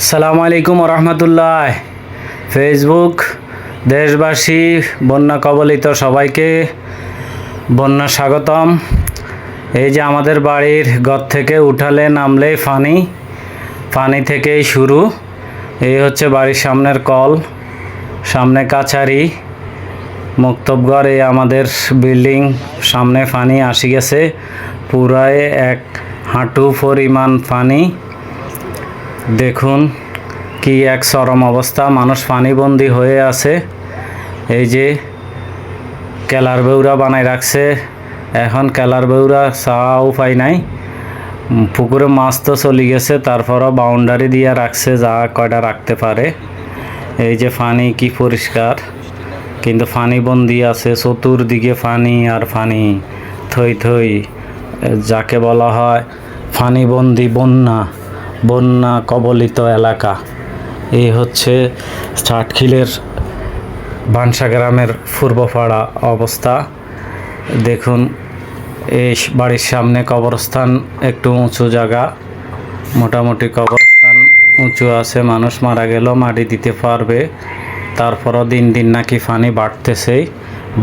সালামু আলাইকুম রহমতুল্লাহ। ফেসবুক দেশবাসী বন্যা কবলিত সবাইকে বন্যা স্বাগতম। এই যে আমাদের বাড়ির ঘর থেকে উঠালে নামলেই পানি থেকেই শুরু। এই হচ্ছে বাড়ির সামনের কল, সামনে কাছারি, মুক্তবঘর। এই আমাদের বিল্ডিং, সামনে পানি আসি গেছে পুরাই এক হাঁটু পরিমাণ পানি। দেখুন কি এক চরম অবস্থা, মানুষ পানিবন্দী হয়ে আছে। এই যে কেলার বেউরা বানাই রাখছে, এখন কেলার বেউরা চাওয়া উপায় নাই। পুকুরে মাছ তো চলে গেছে, তারপরও বাউন্ডারি দিয়ে রাখছে যা কয়টা রাখতে পারে। এই যে পানি কি পরিষ্কার, কিন্তু পানিবন্দী আছে চতুর্দিকে, পানি আর পানি, থই থই, যাকে বলা হয় পানিবন্দী বন্যা কবলিত এলাকা। এই হচ্ছে চাটখিলের বানসা গ্রামের পূর্বপাড়া অবস্থা। দেখুন এই বাড়ির সামনে কবরস্থান, একটু উঁচু জায়গা, মোটামুটি কবরস্থান উঁচু আছে। মানুষ মারা গেল মাটি দিতে পারবে। তারপরও দিন দিন নাকি পানি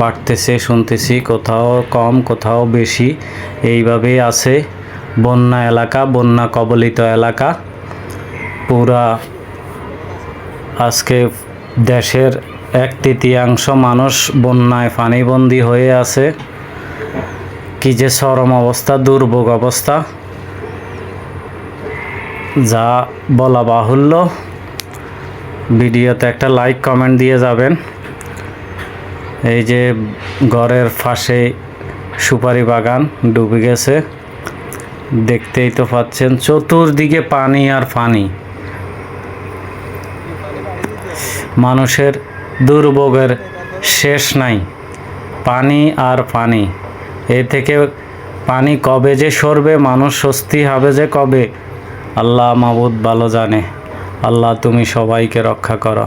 বাড়তেছে শুনতেছি, কোথাও কম কোথাও বেশি, এইভাবেই আছে। বন্যা এলাকা, বন্যা কবলিত এলাকা পুরা। আজকে দেশের 1/3 মানুষ বন্যায় পানিবন্দী হয়ে আছে। কি যে চরম অবস্থা, দুর্ভোগ অবস্থা, যা বলা বাহুল্য। ভিডিওতে একটা লাইক কমেন্ট দিয়ে যাবেন। এই যে ঘরের পাশে সুপারি বাগান ডুবে গেছে, দেখতেই তো পাচ্ছেন, চতুর্দিকে পানি আর পানি। মানুষের দুর্ভোগের শেষ নাই, পানি আর পানি। এ থেকে পানি কবে যে সরবে, মানুষ স্বস্তি হবে যে কবে, আল্লাহ মাবুদ ভালো জানে। আল্লাহ তুমি সবাইকে রক্ষা করো।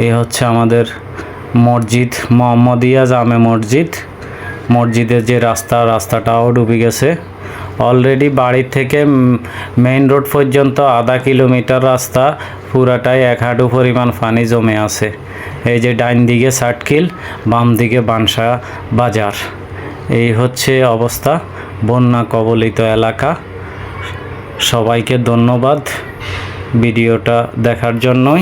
এ হচ্ছে আমাদের মসজিদ, মোহাম্মদিয়া জামে মসজিদের যে রাস্তাটাও ডুবে গেছে অলরেডি। বাড়ি থেকে মেইন রোড পর্যন্ত আধা কিলোমিটার রাস্তা পুরাটাই 1 হাঁটু পরিমাণ পানি জমে আছে। এই যে ডাইন দিকে চাটখিল, বাম দিকে বানসা বাজার। এই হচ্ছে অবস্থা বন্যা কবলিত এলাকা। সবাইকে ধন্যবাদ ভিডিওটা দেখার জন্যই।